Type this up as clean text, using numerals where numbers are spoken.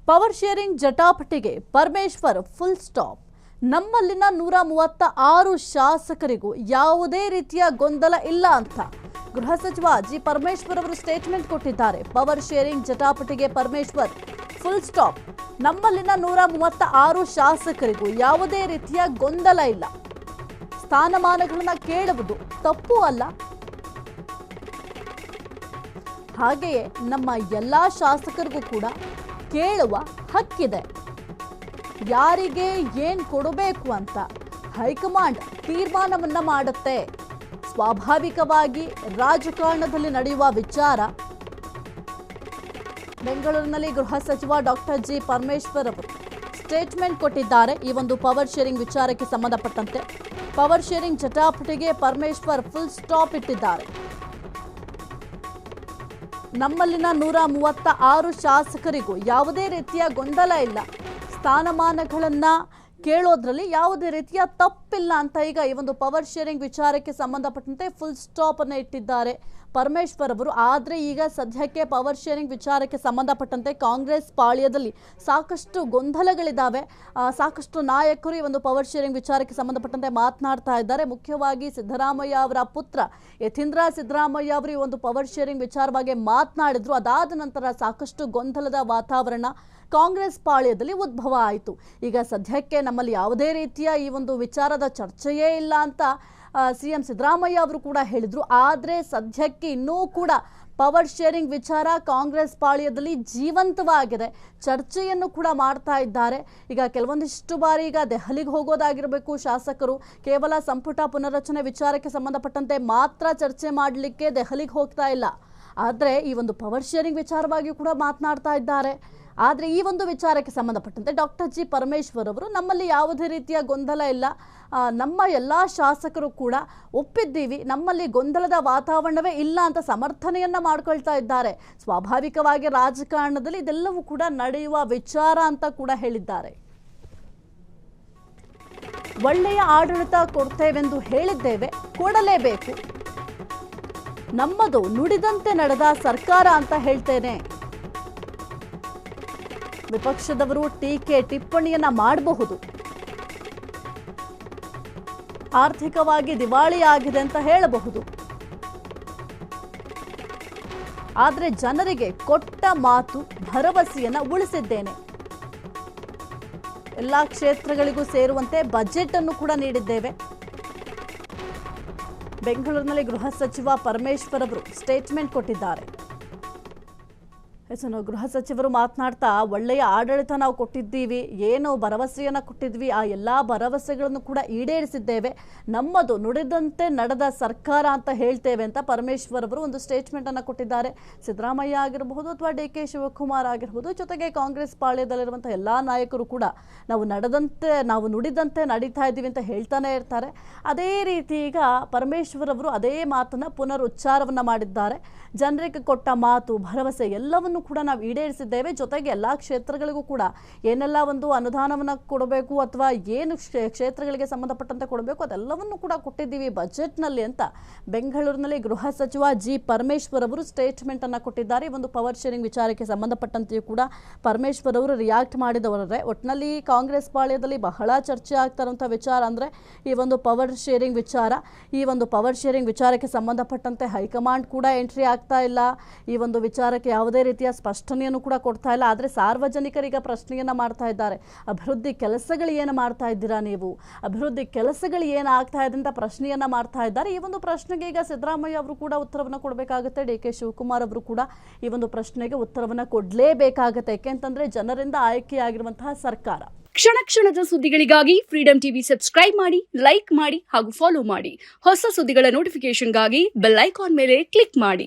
Power sharing ಜಟಾಪಟಿಗೆ Parameshwar full stop. ನಮ್ಮಲ್ಲಿನ 136 ಶಾಸಕರಿಗೂ ಯಾವುದೇ ರೀತಿಯ ಗೊಂದಲ ಇಲ್ಲ ಅಂತ ಗೃಹ ಸಚಿವ ಜಿ ಪರಮೇಶ್ವರ್ ಅವರು ಸ್ಟೇಟ್ಮೆಂಟ್ ಕೊಟ್ಟಿದ್ದಾರೆ. ಪವರ್ ಶೇರಿಂಗ್ ಜಟಾಪಟಿಗೆ ಪರಮೇಶ್ವರ್ ಫುಲ್ ಸ್ಟಾಪ್. ನಮ್ಮಲ್ಲಿನ 136 ಶಾಸಕರಿಗೂ ಯಾವುದೇ ರೀತಿಯ ಗೊಂದಲ ಇಲ್ಲ. ಸ್ಥಾನಮಾನಗಳನ್ನ ಕೇಳುವುದು ತಪ್ಪು ಅಲ್ಲ. ಹಾಗೆಯೇ ನಮ್ಮ ಎಲ್ಲಾ ಶಾಸಕರಿಗೂ ಕೂಡ ಕೇಳುವ ಹಕ್ಕಿದೆ. ಯಾರಿಗೆ ಏನ್ ಕೊಡಬೇಕು ಅಂತ ಹೈಕಮಾಂಡ್ ತೀರ್ಮಾನವನ್ನ ಮಾಡುತ್ತೆ. ಸ್ವಾಭಾವಿಕವಾಗಿ ರಾಜಕಾರಣದಲ್ಲಿ ನಡೆಯುವ ವಿಚಾರ. ಬೆಂಗಳೂರಿನಲ್ಲಿ ಗೃಹ ಸಚಿವ ಡಾಕ್ಟರ್ ಜಿ ಪರಮೇಶ್ವರ್ ಅವರು ಸ್ಟೇಟ್ಮೆಂಟ್ ಕೊಟ್ಟಿದ್ದಾರೆ. ಈ ಒಂದು ಪವರ್ ಶೇರಿಂಗ್ ವಿಚಾರಕ್ಕೆ ಸಂಬಂಧಪಟ್ಟಂತೆ ಪವರ್ ಶೇರಿಂಗ್ ಜಟಾಪಟಿಗೆ ಪರಮೇಶ್ವರ್ ಫುಲ್ ಸ್ಟಾಪ್ ಇಟ್ಟಿದ್ದಾರೆ. ನಮ್ಮಲ್ಲಿನ 136 ಶಾಸಕರಿಗೂ ಯಾವುದೇ ರೀತಿಯ ಗೊಂದಲ ಇಲ್ಲ. ಸ್ಥಾನಮಾನಗಳನ್ನ ಕೇಳೋದ್ರಲ್ಲಿ ಯಾವುದೇ ರೀತಿಯ ತಪ್ಪಿಲ್ಲ ಅಂತ ಈಗ ಈ ಒಂದು ಪವರ್ ಶೇರಿಂಗ್ ವಿಚಾರಕ್ಕೆ ಸಂಬಂಧಪಟ್ಟಂತೆ ಫುಲ್ ಸ್ಟಾಪ್ ಅನ್ನು ಇಟ್ಟಿದ್ದಾರೆ ಪರಮೇಶ್ವರ್ ಅವರು. ಆದರೆ ಈಗ ಸದ್ಯಕ್ಕೆ ಪವರ್ ಶೇರಿಂಗ್ ವಿಚಾರಕ್ಕೆ ಸಂಬಂಧಪಟ್ಟಂತೆ ಕಾಂಗ್ರೆಸ್ ಪಾಳ್ಯದಲ್ಲಿ ಸಾಕಷ್ಟು ಗೊಂದಲಗಳಿದ್ದಾವೆ. ಸಾಕಷ್ಟು ನಾಯಕರು ಈ ಒಂದು ಪವರ್ ಶೇರಿಂಗ್ ವಿಚಾರಕ್ಕೆ ಸಂಬಂಧಪಟ್ಟಂತೆ ಮಾತನಾಡ್ತಾ ಇದ್ದಾರೆ. ಮುಖ್ಯವಾಗಿ ಸಿದ್ದರಾಮಯ್ಯ ಅವರ ಪುತ್ರ ಯತೀಂದ್ರ ಸಿದ್ದರಾಮಯ್ಯ ಅವರು ಈ ಒಂದು ಪವರ್ ಶೇರಿಂಗ್ ವಿಚಾರವಾಗಿ ಮಾತನಾಡಿದ್ರು. ಅದಾದ ನಂತರ ಸಾಕಷ್ಟು ಗೊಂದಲದ ವಾತಾವರಣ ಕಾಂಗ್ರೆಸ್ ಪಾಳ್ಯದಲ್ಲಿ ಉದ್ಭವ ಆಯಿತು. ಈಗ ಸದ್ಯಕ್ಕೆ ನಮ್ಮಲ್ಲಿ ಯಾವುದೇ ರೀತಿಯ ಈ ಒಂದು ವಿಚಾರದ ಚರ್ಚೆಯೇ ಇಲ್ಲ ಅಂತ ಸಿಎಂ ಸಿದ್ದರಾಮಯ್ಯ ಅವರು ಕೂಡ ಹೇಳಿದ್ರು. ಆದರೆ ಸದ್ಯಕ್ಕೆ ಇನ್ನೂ ಕೂಡ ಪವರ್ ಶೇರಿಂಗ್ ವಿಚಾರ ಕಾಂಗ್ರೆಸ್ ಪಾಳ್ಯದಲ್ಲಿ ಜೀವಂತವಾಗಿದೆ. ಚರ್ಚೆಯನ್ನು ಕೂಡ ಮಾಡ್ತಾ ಇದ್ದಾರೆ. ಈಗ ಕೆಲವೊಂದಿಷ್ಟು ಬಾರಿ ಈಗ ದೆಹಲಿಗೆ ಹೋಗೋದಾಗಿರಬೇಕು ಶಾಸಕರು. ಕೇವಲ ಸಂಪುಟ ಪುನರ್ರಚನೆ ವಿಚಾರಕ್ಕೆ ಸಂಬಂಧಪಟ್ಟಂತೆ ಮಾತ್ರ ಚರ್ಚೆ ಮಾಡಲಿಕ್ಕೆ ದೆಹಲಿಗೆ ಹೋಗ್ತಾ ಇಲ್ಲ. ಆದರೆ ಈ ಒಂದು ಪವರ್ ಶೇರಿಂಗ್ ವಿಚಾರವಾಗಿ ಕೂಡ ಮಾತನಾಡ್ತಾ ಇದ್ದಾರೆ. ಆದರೆ ಈ ಒಂದು ವಿಚಾರಕ್ಕೆ ಸಂಬಂಧಪಟ್ಟಂತೆ ಡಾಕ್ಟರ್ ಜಿ ಪರಮೇಶ್ವರ್ ಅವರು ನಮ್ಮಲ್ಲಿ ಯಾವುದೇ ರೀತಿಯ ಗೊಂದಲ ಇಲ್ಲ. ನಮ್ಮ ಎಲ್ಲ ಶಾಸಕರು ಕೂಡ ಒಪ್ಪಿದ್ದೀವಿ. ನಮ್ಮಲ್ಲಿ ಗೊಂದಲದ ವಾತಾವರಣವೇ ಇಲ್ಲ ಅಂತ ಸಮರ್ಥನೆಯನ್ನ ಮಾಡ್ಕೊಳ್ತಾ ಇದ್ದಾರೆ. ಸ್ವಾಭಾವಿಕವಾಗಿ ರಾಜಕಾರಣದಲ್ಲಿ ಇದೆಲ್ಲವೂ ಕೂಡ ನಡೆಯುವ ವಿಚಾರ ಅಂತ ಕೂಡ ಹೇಳಿದ್ದಾರೆ. ಒಳ್ಳೆಯ ಆಡಳಿತ ಕೊಡ್ತೇವೆಂದು ಹೇಳಿದ್ದೇವೆ, ಕೊಡಲೇಬೇಕು. ನಮ್ಮದು ನುಡಿದಂತೆ ನಡೆದ ಸರ್ಕಾರ ಅಂತ ಹೇಳ್ತೇನೆ. ವಿಪಕ್ಷದವರು ಟೀಕೆ ಟಿಪ್ಪಣಿಯನ್ನ ಮಾಡಬಹುದು. ಆರ್ಥಿಕವಾಗಿ ದಿವಾಳಿಯಾಗಿದೆ ಅಂತ ಹೇಳಬಹುದು. ಆದರೆ ಜನರಿಗೆ ಕೊಟ್ಟ ಮಾತು ಭರವಸೆಯನ್ನ ಉಳಿಸಿದ್ದೇನೆ. ಎಲ್ಲಾ ಕ್ಷೇತ್ರಗಳಿಗೂ ಸೇರುವಂತೆ ಬಜೆಟ್ ಅನ್ನು ಕೂಡ ನೀಡಿದ್ದೇವೆ. ಬೆಂಗಳೂರಿನಲ್ಲಿ ಗೃಹ ಸಚಿವ ಪರಮೇಶ್ವರ್ ಅವರು ಸ್ಟೇಟ್ಮೆಂಟ್ ಕೊಟ್ಟಿದ್ದಾರೆ. ಗೃಹ ಸಚಿವರು ಮಾತನಾಡ್ತಾ ಒಳ್ಳೆಯ ಆಡಳಿತ ನಾವು ಕೊಟ್ಟಿದ್ದೀವಿ, ಏನು ಭರವಸೆಯನ್ನು ಕೊಟ್ಟಿದ್ವಿ ಆ ಎಲ್ಲ ಭರವಸೆಗಳನ್ನು ಕೂಡ ಈಡೇರಿಸಿದ್ದೇವೆ. ನಮ್ಮದು ನುಡಿದಂತೆ ನಡೆದ ಸರ್ಕಾರ ಅಂತ ಹೇಳ್ತೇವೆ ಅಂತ ಪರಮೇಶ್ವರ್ ಅವರು ಒಂದು ಸ್ಟೇಟ್ಮೆಂಟ್ ಅನ್ನು ಕೊಟ್ಟಿದ್ದಾರೆ. ಸಿದ್ದರಾಮಯ್ಯ ಆಗಿರಬಹುದು ಅಥವಾ ಡಿ ಕೆ ಶಿವಕುಮಾರ್ ಆಗಿರಬಹುದು, ಜೊತೆಗೆ ಕಾಂಗ್ರೆಸ್ ಪಾಳ್ಯದಲ್ಲಿರುವಂತಹ ಎಲ್ಲ ನಾಯಕರು ಕೂಡ ನಾವು ನುಡಿದಂತೆ ನಡೀತಾ ಇದ್ದೀವಿ ಅಂತ ಹೇಳ್ತಾನೆ ಇರ್ತಾರೆ. ಅದೇ ರೀತಿ ಈಗ ಪರಮೇಶ್ವರ್ ಅವರು ಅದೇ ಮಾತನ್ನ ಪುನರುಚ್ಚಾರವನ್ನ ಮಾಡಿದ್ದಾರೆ. ಜನರಿಗೆ ಕೊಟ್ಟ ಮಾತು ಭರವಸೆ ಎಲ್ಲವನ್ನು ಕೂಡ ನಾವು ಈಡೇರಿಸಿದ್ದೇವೆ. ಜೊತೆಗೆ ಎಲ್ಲ ಕ್ಷೇತ್ರಗಳಿಗೂ ಕೂಡ ಏನೆಲ್ಲ ಒಂದು ಅನುದಾನವನ್ನು ಕೊಡಬೇಕು ಅಥವಾ ಏನು ಕ್ಷೇತ್ರಗಳಿಗೆ ಸಂಬಂಧಪಟ್ಟಂತೆ ಕೊಡಬೇಕು ಅದೆಲ್ಲವನ್ನು ಕೂಡ ಕೊಟ್ಟಿದ್ದೀವಿ ಬಜೆಟ್ನಲ್ಲಿ ಅಂತ ಬೆಂಗಳೂರಿನಲ್ಲಿ ಗೃಹ ಸಚಿವ ಜಿ ಪರಮೇಶ್ವರ್ ಅವರು ಸ್ಟೇಟ್ಮೆಂಟ್ ಅನ್ನು ಕೊಟ್ಟಿದ್ದಾರೆ. ಒಂದು ಪವರ್ ಶೇರಿಂಗ್ ವಿಚಾರಕ್ಕೆ ಸಂಬಂಧಪಟ್ಟಂತೆಯೂ ಕೂಡ ಪರಮೇಶ್ವರ್ ಅವರು ರಿಯಾಕ್ಟ್ ಮಾಡಿದವರೇ. ಒಟ್ಟಿನಲ್ಲಿ ಕಾಂಗ್ರೆಸ್ ಪಾಳ್ಯದಲ್ಲಿ ಬಹಳ ಚರ್ಚೆ ಆಗ್ತಾ ಇರುವಂತಹ ವಿಚಾರ ಅಂದರೆ ಈ ಒಂದು ಪವರ್ ಶೇರಿಂಗ್ ವಿಚಾರ. ಈ ಒಂದು ಪವರ್ ಶೇರಿಂಗ್ ವಿಚಾರಕ್ಕೆ ಸಂಬಂಧಪಟ್ಟಂತೆ ಹೈಕಮಾಂಡ್ ಕೂಡ ಎಂಟ್ರಿ ಆಗ್ತಾ ಇಲ್ಲ. ಈ ಒಂದು ವಿಚಾರಕ್ಕೆ ಯಾವುದೇ ರೀತಿಯ ಸ್ಪಷ್ಟನೆಯನ್ನು ಕೂಡ ಕೊಡ್ತಾ ಇಲ್ಲ. ಆದರೆ ಸಾರ್ವಜನಿಕರಿಗೆ ಪ್ರಶ್ನೆಯನ್ನ ಮಾಡ್ತಾ ಇದ್ದಾರೆ. ಅಭಿವೃದ್ಧಿ ಕೆಲಸಗಳು ಏನು ಮಾಡ್ತಾ ಇದ್ದೀರಾ ನೀವು, ಅಭಿವೃದ್ಧಿ ಕೆಲಸಗಳು ಏನಾಗ್ತಾ ಇದೆ ಅಂತ ಪ್ರಶ್ನೆಯನ್ನ ಮಾಡ್ತಾ ಇದ್ದಾರೆ. ಈ ಒಂದು ಪ್ರಶ್ನೆಗೆ ಈಗ ಸಿದ್ದರಾಮಯ್ಯ ಅವರು ಕೂಡ ಉತ್ತರವನ್ನು ಕೊಡಬೇಕಾಗುತ್ತೆ. ಡಿ ಕೆ ಶಿವಕುಮಾರ್ ಅವರು ಕೂಡ ಈ ಒಂದು ಪ್ರಶ್ನೆಗೆ ಉತ್ತರವನ್ನು ಕೊಡಲೇಬೇಕಾಗುತ್ತೆ. ಯಾಕೆಂತಂದ್ರೆ ಜನರಿಂದ ಆಯ್ಕೆಯಾಗಿರುವಂತಹ ಸರ್ಕಾರ. ಕ್ಷಣ ಕ್ಷಣದ ಸುದ್ದಿಗಳಿಗಾಗಿ ಫ್ರೀಡಂ ಟಿವಿ ಸಬ್ಸ್ಕ್ರೈಬ್ ಮಾಡಿ, ಲೈಕ್ ಮಾಡಿ ಹಾಗೂ ಫಾಲೋ ಮಾಡಿ. ಹೊಸ ಸುದ್ದಿಗಳ ನೋಟಿಫಿಕೇಶನ್ಗಾಗಿ ಬೆಲ್ ಐಕಾನ್ ಮೇಲೆ ಕ್ಲಿಕ್ ಮಾಡಿ.